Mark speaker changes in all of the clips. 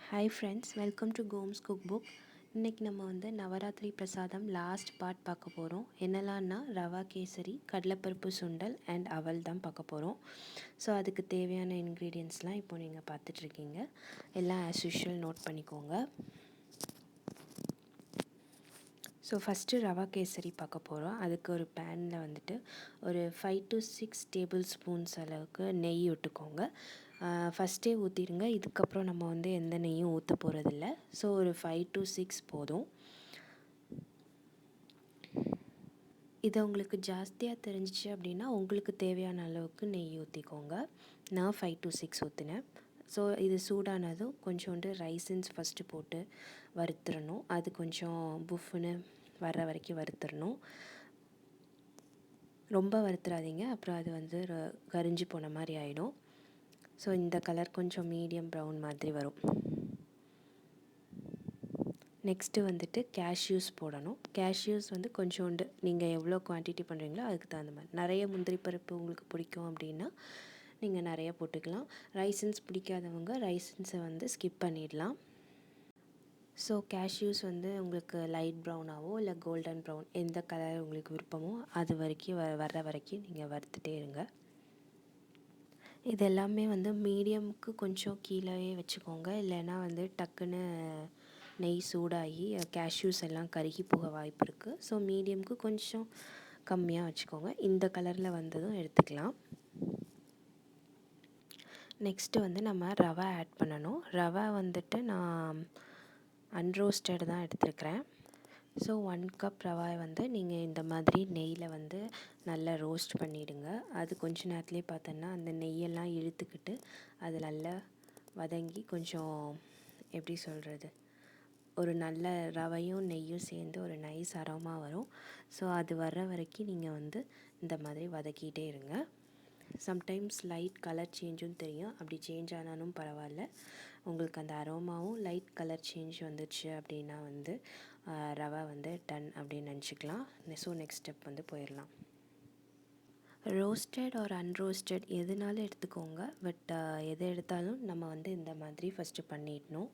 Speaker 1: Hi friends, welcome to கோம்ஸ் cook book. இன்றைக்கி நம்ம வந்து நவராத்திரி பிரசாதம் லாஸ்ட் பார்ட் பார்க்க போகிறோம். என்னெல்லாம்னா ரவா கேசரி, கடலைப்பருப்பு சுண்டல் அண்ட் அவல் தான் பார்க்க போகிறோம். ஸோ அதுக்கு தேவையான இன்க்ரீடியன்ட்ஸ்லாம் இப்போ நீங்கள் பார்த்துட்ருக்கீங்க. எல்லாம் ஆஸ் யூஷுவல் நோட் பண்ணிக்கோங்க. ஸோ ஃபஸ்ட்டு ரவா கேசரி பார்க்க போகிறோம். அதுக்கு ஒரு பேனில் வந்துட்டு ஒரு 5 to 6 டேபிள் ஸ்பூன்ஸ் அளவுக்கு நெய் விட்டுக்கோங்க. ஃபஸ்ட்டே ஊற்றிடுங்க. இதுக்கப்புறம் நம்ம வந்து எந்த நெய்யும் ஊற்ற போகிறதில்ல. ஸோ ஒரு 5 to 6 போதும். இதை உங்களுக்கு ஜாஸ்தியாக தெரிஞ்சிச்சு அப்படின்னா உங்களுக்கு தேவையான அளவுக்கு நெய் ஊற்றிக்கோங்க. நான் 5 to 6 ஊற்றினேன். ஸோ இது சூடானதும் கொஞ்சோண்டு ரைசன்ஸ் ஃபஸ்ட்டு போட்டு வறுத்துடணும். அது கொஞ்சம் புஃப்னு வர்ற வரைக்கும் வறுத்துடணும். ரொம்ப வறுத்துறாதீங்க, அப்புறம் அது வந்து கரிஞ்சு போன மாதிரி ஆகிடும். ஸோ இந்த கலர் கொஞ்சம் மீடியம் ப்ரௌன் மாதிரி வரும். நெக்ஸ்ட்டு வந்துட்டு கேஷ்யூஸ் போடணும். கேஷ்யூஸ் வந்து கொஞ்சோண்டு நீங்கள் எவ்வளோ குவான்டிட்டி பண்ணுறீங்களோ அதுக்கு தகுந்த மாதிரி. நிறைய முந்திரி பருப்பு உங்களுக்கு பிடிக்கும் அப்படின்னா நீங்கள் நிறைய போட்டுக்கலாம். ரைசன்ஸ் பிடிக்காதவங்க ரைசன்ஸை வந்து ஸ்கிப் பண்ணிடலாம். ஸோ கேஷ்யூஸ் வந்து உங்களுக்கு லைட் ப்ரௌனாகவோ இல்லை கோல்டன் ப்ரௌன் எந்த கலர் உங்களுக்கு விருப்பமோ அது வரைக்கும் வர்ற வரைக்கும் நீங்கள் வறுத்துட்டே இருங்க. இது எல்லாமே வந்து மீடியமுக்கு கொஞ்சம் கீழே வச்சுக்கோங்க, இல்லைன்னா வந்து டக்குன்னு நெய் சூடாகி கேஷ்யூஸ் எல்லாம் கருகி போக வாய்ப்பு இருக்குது. ஸோ மீடியமுக்கு கொஞ்சம் கம்மியாக வச்சுக்கோங்க. இந்த கலரில் வந்ததும் எடுத்துக்கலாம். நெக்ஸ்ட்டு வந்து நம்ம ரவை ஆட் பண்ணணும். ரவை வந்துட்டு நான் அன்ரோஸ்டட் தான் எடுத்துருக்கிறேன். ஸோ 1 கப் ரவாய் வந்து நீங்கள் இந்த மாதிரி நெய்யில் வந்து நல்லா ரோஸ்ட் பண்ணிவிடுங்க. அது கொஞ்ச நேரத்துலேயே பார்த்தோன்னா அந்த நெய்யெல்லாம் இழுத்துக்கிட்டு அது நல்லா வதங்கி கொஞ்சம் எப்படி சொல்கிறது, ஒரு நல்ல ரவையும் நெய்யும் சேர்ந்து ஒரு நைஸ் அரோமா வரும். ஸோ அது வர்ற வரைக்கும் நீங்கள் வந்து இந்த மாதிரி வதக்கிட்டே இருங்க. சம்டைம்ஸ் லைட் கலர் சேஞ்சும் தெரியும். அப்படி சேஞ்ச் ஆனாலும் பரவாயில்ல. உங்களுக்கு அந்த அரோமாவும் லைட் கலர் சேஞ்ச் வந்துச்சு அப்படின்னா வந்து ரவை வந்து டன் அப்படின்னு நினச்சிக்கலாம். ஸோ நெக்ஸ்ட் ஸ்டெப் வந்து போயிடலாம். ரோஸ்டட் ஆர் அன்ரோஸ்டட் எதுனாலும் எடுத்துக்கோங்க. பட் எது எடுத்தாலும் நம்ம வந்து இந்த மாதிரி ஃபஸ்ட்டு பண்ணிடணும்.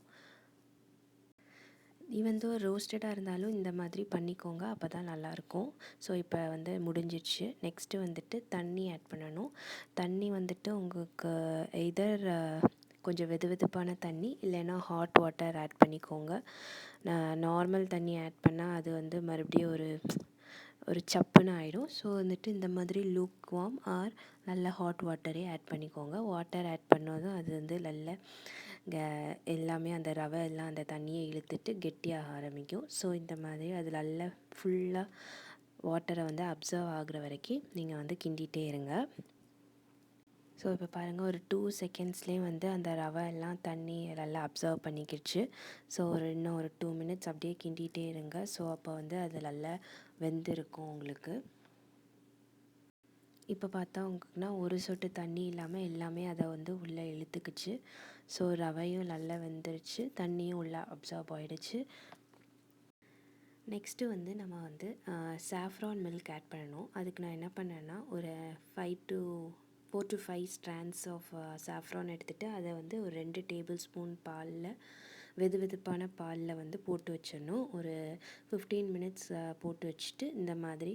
Speaker 1: ஈவன் தோ ரோஸ்டடாக இருந்தாலும் இந்த மாதிரி பண்ணிக்கோங்க, அப்போ தான் நல்லாயிருக்கும். ஸோ இப்போ வந்து முடிஞ்சிடுச்சு. நெக்ஸ்ட்டு வந்துட்டு தண்ணி ஆட் பண்ணணும். தண்ணி வந்துட்டு உங்களுக்கு எதர் கொஞ்சம் வெதுவெதுப்பான தண்ணி இல்லைன்னா ஹாட் வாட்டர் ஆட் பண்ணிக்கோங்க. நார்மல் தண்ணி ஆட் பண்ணால் அது வந்து மறுபடியும் ஒரு சப்புன்னு ஆகிடும். ஸோ வந்துட்டு இந்த மாதிரி லூக் வார்ம் ஆர் நல்ல ஹாட் வாட்டரே ஆட் பண்ணிக்கோங்க. வாட்டர் ஆட் பண்ணதும் அது வந்து நல்ல எல்லாமே அந்த ரவை எல்லாம் அந்த தண்ணியை இழுத்துட்டு கெட்டியாக ஆரம்பிக்கும். ஸோ இந்த மாதிரி அது நல்லா ஃபுல்லாக வாட்டரை வந்து அப்சர்வ் ஆகுற வரைக்கும் நீங்கள் வந்து கிண்டிகிட்டே இருங்க. ஸோ இப்போ பாருங்கள், ஒரு 2 செகண்ட்ஸ்லேயே வந்து அந்த ரவை எல்லாம் தண்ணி நல்லா அப்சர்வ் பண்ணிக்கிடுச்சு. ஸோ இன்னும் ஒரு 2 மினிட்ஸ் அப்படியே கிண்டிகிட்டே இருங்க. ஸோ அப்போ வந்து அது நல்லா வெந்திருக்கும் உங்களுக்கு. இப்போ பார்த்தா உங்களுக்குனா ஒரு சொட்டு தண்ணி இல்லாமல் எல்லாமே அதை வந்து உள்ளே இழுத்துக்குச்சு. ஸோ ரவையும் நல்லா வெந்துருச்சு, தண்ணியும் உள்ளே அப்சார்ப் ஆகிடுச்சு. நெக்ஸ்ட்டு வந்து நம்ம வந்து சாஃப்ரான் மில்க் ஆட் பண்ணணும். அதுக்கு நான் என்ன பண்ணேன்னா ஒரு 4 to 5 ஸ்ட்ராண்ட்ஸ் ஆஃப் சாஃப்ரான் எடுத்துகிட்டு அதை வந்து ஒரு 2 டேபிள் ஸ்பூன் பாலில் வெதுவெதுப்பான பாலில் வந்து போட்டு வச்சிடணும். ஒரு 15 மினிட்ஸ் போட்டு வச்சுட்டு இந்த மாதிரி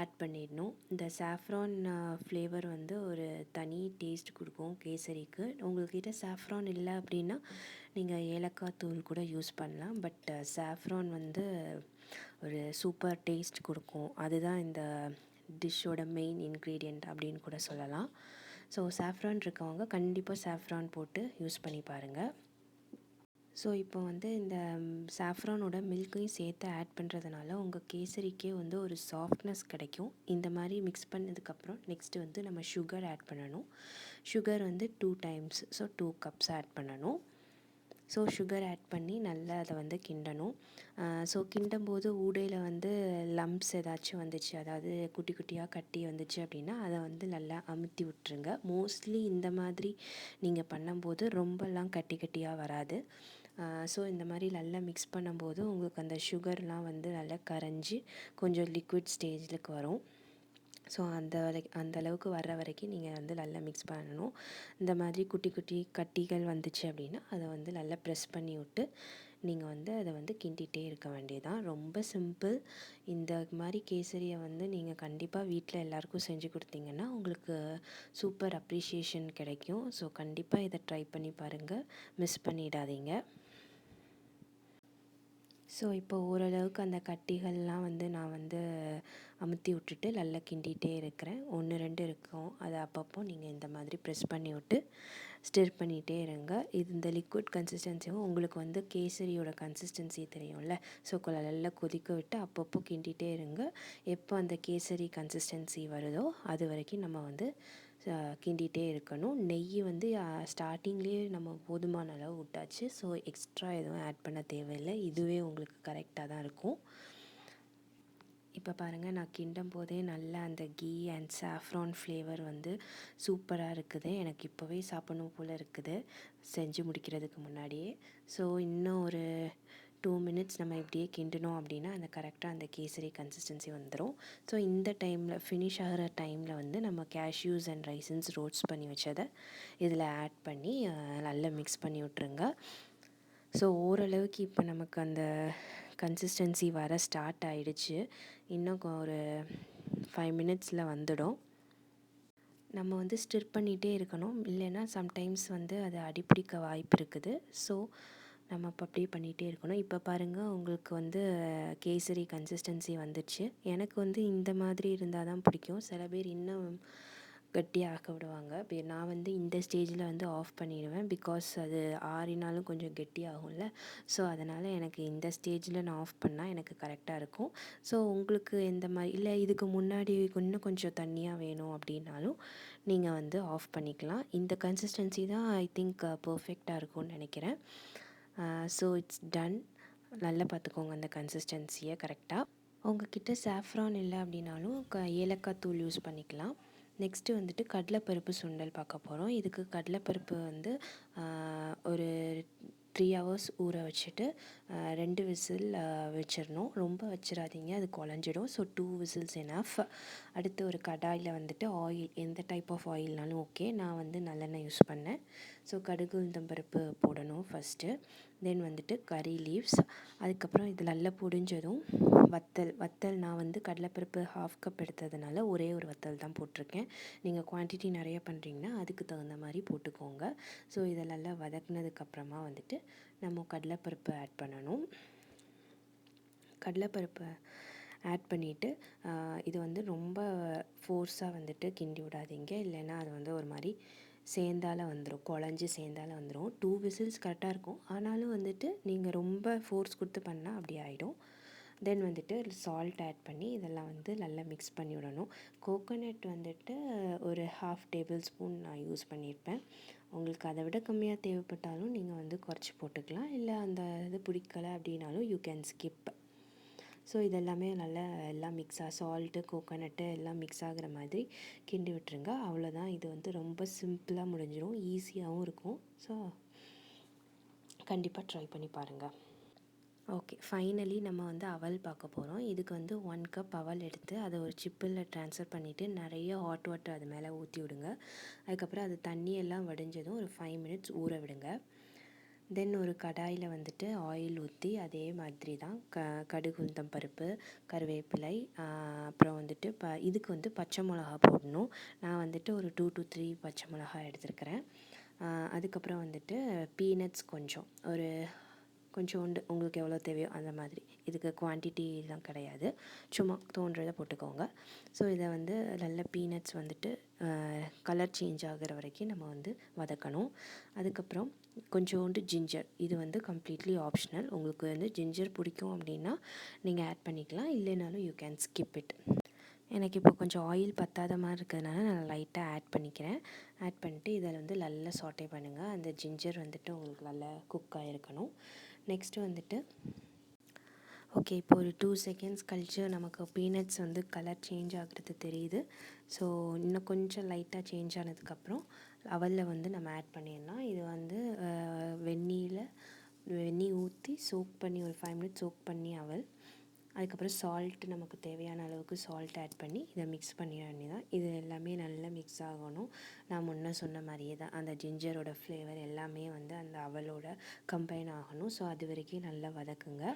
Speaker 1: ஆட் பண்ணிடணும். இந்த சாஃப்ரான் ஃப்ளேவர் வந்து ஒரு தனி டேஸ்ட் கொடுக்கும் கேசரிக்கு. உங்கள்கிட்ட சாஃப்ரான் இல்லை அப்படின்னா நீங்கள் ஏலக்காய் தூள் கூட யூஸ் பண்ணலாம். பட் சாஃப்ரான் வந்து ஒரு சூப்பர் டேஸ்ட் கொடுக்கும். அதுதான் இந்த டிஷ்ஷோட மெயின் இன்க்ரீடியண்ட் அப்படின்னு கூட சொல்லலாம். ஸோ சாஃப்ரான் இருக்கவங்க கண்டிப்பாக சாஃப்ரான் போட்டு யூஸ் பண்ணி பாருங்கள். ஸோ இப்போ வந்து இந்த சாஃப்ரானோட மில்க்கையும் சேர்த்து ஆட் பண்ணுறதுனால உங்கள் கேசரிக்கே வந்து ஒரு சாஃப்ட்னஸ் கிடைக்கும். இந்த மாதிரி மிக்ஸ் பண்ணதுக்கப்புறம் நெக்ஸ்ட்டு வந்து நம்ம சுகர் ஆட் பண்ணணும். சுகர் வந்து 2 டைம்ஸ், ஸோ 2 கப்ஸ் ஆட் பண்ணணும். ஸோ சுகர் ஆட் பண்ணி நல்லா அதை வந்து கிண்டணும். ஸோ கிண்டும்போது ஊடையில் வந்து லம்ப்ஸ் ஏதாச்சும் வந்துச்சு, அதாவது குட்டி குட்டியாக கட்டி வந்துச்சு அப்படின்னா அதை வந்து நல்லா அமுத்தி விட்டுருங்க. மோஸ்ட்லி இந்த மாதிரி நீங்கள் பண்ணும்போது ரொம்பலாம் கட்டி கட்டியாக வராது. ஸோ இந்த மாதிரி நல்லா மிக்ஸ் பண்ணும்போது உங்களுக்கு அந்த சுகர்லாம் வந்து நல்லா கரைஞ்சி கொஞ்சம் லிக்விட் ஸ்டேஜுக்கு வரும். ஸோ அந்த அளவுக்கு வர்ற வரைக்கும் நீங்கள் வந்து நல்லா மிக்ஸ் பண்ணணும். இந்த மாதிரி குட்டி குட்டி கட்டிகள் வந்துச்சு அப்படின்னா அதை வந்து நல்லா ப்ரெஸ் பண்ணி விட்டு நீங்கள் வந்து அதை வந்து கிண்டிகிட்டே இருக்க வேண்டியதான். ரொம்ப சிம்பிள். இந்த மாதிரி கேசரியை வந்து நீங்கள் கண்டிப்பாக வீட்டில் எல்லாேருக்கும் செஞ்சு கொடுத்தீங்கன்னா உங்களுக்கு சூப்பர் அப்ரிஷியேஷன் கிடைக்கும். ஸோ கண்டிப்பாக இதை ட்ரை பண்ணி பாருங்கள், மிஸ் பண்ணிடாதீங்க. ஸோ இப்போ ஓரளவுக்கு அந்த கட்டிகள்லாம் வந்து நான் வந்து அமுத்தி விட்டுட்டு நல்லா கிண்டிகிட்டே இருக்கிறேன். 1 2 இருக்கும், அதை அப்பப்போ நீங்கள் இந்த மாதிரி ப்ரெஸ் பண்ணி விட்டு ஸ்டிர் பண்ணிகிட்டே இருங்க. இந்த லிக்விட் கன்சிஸ்டன்சியும் உங்களுக்கு வந்து கேசரியோட கன்சிஸ்டன்சி தெரியும்ல, ஸோ நல்லா கொதிக்க விட்டு அப்பப்போ கிண்டிகிட்டே இருங்க. எப்போ அந்த கேசரி கன்சிஸ்டன்சி வருதோ அது வரைக்கும் நம்ம வந்து கிண்டிகிட்டே இருக்கணும். நெய் வந்து ஸ்டார்டிங்லேயே நம்ம போதுமான அளவு விட்டாச்சு. ஸோ எக்ஸ்ட்ரா எதுவும் ஆட் பண்ண தேவையில்லை, இதுவே உங்களுக்கு கரெக்டாக தான் இருக்கும். இப்போ பாருங்கள், நான் கிண்டும் போதே நல்லா அந்த கீ அண்ட் சாஃப்ரான் ஃப்ளேவர் வந்து சூப்பராக இருக்குது. எனக்கு இப்போவே சாப்பிடணும் போல் இருக்குது செஞ்சு முடிக்கிறதுக்கு முன்னாடியே. ஸோ இன்னும் ஒரு 2 மினிட்ஸ் நம்ம இப்படியே கிண்டணும் அப்படின்னா அந்த கரெக்டாக அந்த கேசரி கன்சிஸ்டன்சி வந்துடும். ஸோ இந்த டைமில் ஃபினிஷ் ஆகிற டைமில் வந்து நம்ம கேஷ்யூஸ் அண்ட் ரைசன்ஸ் ரோஸ்ட் பண்ணி வச்சதை இதில் ஆட் பண்ணி நல்லா மிக்ஸ் பண்ணி விட்ருங்க. ஸோ ஓரளவுக்கு இப்போ நமக்கு அந்த கன்சிஸ்டன்சி வர ஸ்டார்ட் ஆகிடுச்சு. இன்னும் ஒரு 5 மினிட்ஸில் வந்துடும். நம்ம வந்து ஸ்டிர் பண்ணிகிட்டே இருக்கணும், இல்லைன்னா சம்டைம்ஸ் வந்து அது அடிப்பிடிக்க வாய்ப்பு இருக்குது. ஸோ நம்ம இப்போ அப்படியே பண்ணிகிட்டே இருக்கணும். இப்போ பாருங்கள், உங்களுக்கு வந்து கேசரி கன்சிஸ்டன்சி வந்துடுச்சு. எனக்கு வந்து இந்த மாதிரி இருந்தால் தான் பிடிக்கும். சில பேர் இன்னும் கட்டியாக ஆக்க விடுவாங்க. நான் வந்து இந்த ஸ்டேஜில் வந்து ஆஃப் பண்ணிடுவேன். பிகாஸ் அது ஆறினாலும் கொஞ்சம் கெட்டியாகும்ல. ஸோ அதனால் எனக்கு இந்த ஸ்டேஜில் நான் ஆஃப் பண்ணால் எனக்கு கரெக்டாக இருக்கும். ஸோ உங்களுக்கு எந்த மாதிரி இல்லை, இதுக்கு முன்னாடி இன்னும் கொஞ்சம் தண்ணியாக வேணும் அப்படின்னாலும் நீங்கள் வந்து ஆஃப் பண்ணிக்கலாம். இந்த கன்சிஸ்டன்சி தான் ஐ திங்க் பர்ஃபெக்டாக இருக்கும்னு நினைக்கிறேன். So it's done. நல்லா பார்த்துக்கோங்க அந்த கன்சிஸ்டன்சியை கரெக்டாக. உங்கள்கிட்ட சாஃப்ரான் இல்லை அப்படின்னாலும் ஏலக்காய் தூள் யூஸ் பண்ணிக்கலாம். நெக்ஸ்ட்டு வந்துட்டு கடலைப்பருப்பு சுண்டல் பார்க்க போகிறோம். இதுக்கு கடலைப்பருப்பு வந்து ஒரு 3 ஹவர்ஸ் ஊற வச்சுட்டு 2 விசில் வச்சிடணும். ரொம்ப வச்சிடாதீங்க, அது குழஞ்சிடும். So 2 whistles enough. அடுத்து ஒரு கடாயில் வந்துட்டு ஆயில், எந்த டைப் ஆஃப் ஆயில்னாலும் ஓகே. நான் வந்து நல்லெண்ணெய் யூஸ் பண்ணேன். ஸோ கடுகு உளுந்தம்பருப்பு போடணும் ஃபஸ்ட்டு. தென் வந்துட்டு கறி லீவ்ஸ். அதுக்கப்புறம் இது நல்லா பொடிஞ்சதும் வத்தல் நான் வந்து கடலைப்பருப்பு 1/2 கப் எடுத்ததுனால ஒரே ஒரு வத்தல் தான் போட்டிருக்கேன். நீங்கள் குவான்டிட்டி நிறைய பண்ணுறீங்கன்னா அதுக்கு தகுந்த மாதிரி போட்டுக்கோங்க. ஸோ இதை நல்லா வதக்குனதுக்கப்புறமா வந்துட்டு நம்ம கடலைப்பருப்பு ஆட் பண்ணணும். கடலைப்பருப்பை ஆட் பண்ணிவிட்டு இது வந்து ரொம்ப ஃபோர்ஸாக வந்துட்டு கிண்டி விடாதீங்க, இல்லைன்னா அது வந்து ஒரு மாதிரி சேர்ந்தால வந்துடும், குழஞ்சி சேர்ந்தால வந்துடும். 2 விசில்ஸ் கரெக்டாக இருக்கும். ஆனாலும் வந்துட்டு நீங்கள் ரொம்ப ஃபோர்ஸ் கொடுத்து பண்ணால் அப்படி ஆகிடும். தென் வந்துட்டு சால்ட் ஆட் பண்ணி இதெல்லாம் வந்து நல்லா மிக்ஸ் பண்ணி விடணும். கோகோனட் வந்துட்டு ஒரு 1/2 டேபிள் ஸ்பூன் நான் யூஸ் பண்ணியிருப்பேன். உங்களுக்கு அதை விட கம்மியாக தேவைப்பட்டாலும் நீங்கள் வந்து குறைச்சி போட்டுக்கலாம், இல்லை அந்த இது பிடிக்கலை அப்படின்னாலும் யூ கேன் ஸ்கிப். ஸோ இதெல்லாமே நல்லா எல்லாம் மிக்ஸாக சால்ட்டு கோகோனட்டு எல்லாம் மிக்ஸ் ஆகிற மாதிரி கிண்டி விட்டுருங்க. அவ்வளோதான். இது வந்து ரொம்ப சிம்பிளாக முடிஞ்சிடும், ஈஸியாகவும் இருக்கும். ஸோ கண்டிப்பாக ட்ரை பண்ணி பாருங்கள். ஓகே, ஃபைனலி நம்ம வந்து அவல் பார்க்க போகிறோம். இதுக்கு வந்து 1 கப் அவல் எடுத்து அதை ஒரு சிப்பில் ட்ரான்ஸ்ஃபர் பண்ணிவிட்டு நிறைய ஹாட் வாட்டர் அது மேலே ஊற்றி விடுங்க. அதுக்கப்புறம் அது தண்ணியெல்லாம் வடிஞ்சதும் ஒரு 5 மினிட்ஸ் ஊற விடுங்க. தென் ஒரு கடாயில் வந்துட்டு ஆயில் ஊற்றி அதே மாதிரி தான் கடுகு உளுந்தம் பருப்பு, கருவேப்பிலை, அப்புறம் வந்துட்டு இதுக்கு வந்து பச்சை மிளகா போடணும். நான் வந்துட்டு ஒரு 2 to 3 பச்சை மிளகா எடுத்துருக்கிறேன். அதுக்கப்புறம் வந்துட்டு பீனட்ஸ் ஒரு கொஞ்சோண்டு உங்களுக்கு எவ்வளோ தேவையோ அந்த மாதிரி. இதுக்கு குவான்டிட்டிலாம் கிடையாது, சும்மா தோன்றதை போட்டுக்கோங்க. ஸோ இதை வந்து நல்ல பீனட்ஸ் வந்துட்டு கலர் சேஞ்ச் ஆகிற வரைக்கும் நம்ம வந்து வதக்கணும். அதுக்கப்புறம் கொஞ்சோண்டு ஜிஞ்சர், இது வந்து கம்ப்ளீட்லி ஆப்ஷனல். உங்களுக்கு வந்து ஜிஞ்சர் பிடிக்கும் அப்படின்னா நீங்கள் ஆட் பண்ணிக்கலாம், இல்லைனாலும் யூ கேன் ஸ்கிப் இட். எனக்கு இப்போ கொஞ்சம் ஆயில் பத்தாத மாதிரி இருக்கிறதுனால நான் லைட்டாக ஆட் பண்ணிக்கிறேன். ஆட் பண்ணிட்டு இதில் வந்து நல்லா சாட்டே பண்ணுங்கள். அந்த ஜிஞ்சர் வந்துட்டு உங்களுக்கு நல்லா குக் ஆகிருக்கணும். நெக்ஸ்ட்டு வந்துட்டு ஓகே, இப்போ ஒரு 2 செகண்ட்ஸ் கழித்து நமக்கு பீனட்ஸ் வந்து கலர் சேஞ்ச் ஆகிறது தெரியுது. ஸோ இன்னும் கொஞ்சம் லைட்டாக சேஞ்ச் ஆனதுக்கப்புறம் அவலில் வந்து நம்ம ஆட் பண்ணிடலாம். இது வந்து வெந்நீர் ஊற்றி சோக் பண்ணி ஒரு 5 மினிட்ஸ் சோக் பண்ணி அவல் அதுக்கப்புறம் சால்ட், நமக்கு தேவையான அளவுக்கு சால்ட் ஆட் பண்ணி இதை மிக்ஸ் பண்ணிட வேண்டியதான். இது எல்லாமே நல்லா மிக்ஸ் ஆகணும். நான் முன்ன சொன்ன மாதிரியே தான், அந்த ஜிஞ்சரோட ஃப்ளேவர் எல்லாமே வந்து அந்த அவலோட கம்பைன் ஆகணும். ஸோ அது வரைக்கும் நல்லா வதக்குங்க.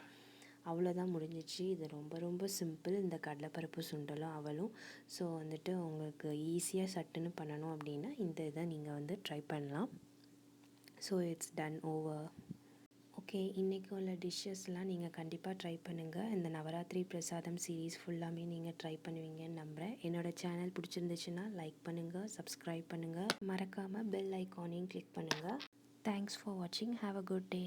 Speaker 1: அவ்வளோதான், முடிஞ்சிச்சு. இது ரொம்ப ரொம்ப சிம்பிள், இந்த கடலைப்பருப்பு சுண்டலும் அவலும். ஸோ வந்துட்டு உங்களுக்கு ஈஸியாக சட்டுன்னு பண்ணணும் அப்படின்னா இந்த இதை நீங்கள் வந்து ட்ரை பண்ணலாம். So it's done over. Okay, இன்றைக்கி உள்ள டிஷ்ஷஸ்லாம் நீங்கள் கண்டிப்பாக ட்ரை பண்ணுங்கள். இந்த நவராத்திரி பிரசாதம் சீரீஸ் ஃபுல்லாமே நீங்கள் ட்ரை பண்ணுவீங்கன்னு நம்புகிறேன். என்னோடய சேனல் பிடிச்சிருந்துச்சுன்னா லைக் பண்ணுங்கள், சப்ஸ்கிரைப் பண்ணுங்கள், மறக்காமல் பெல் ஐக்கானையும் கிளிக் பண்ணுங்கள். தேங்க்ஸ் ஃபார் வாட்சிங். Have a good day.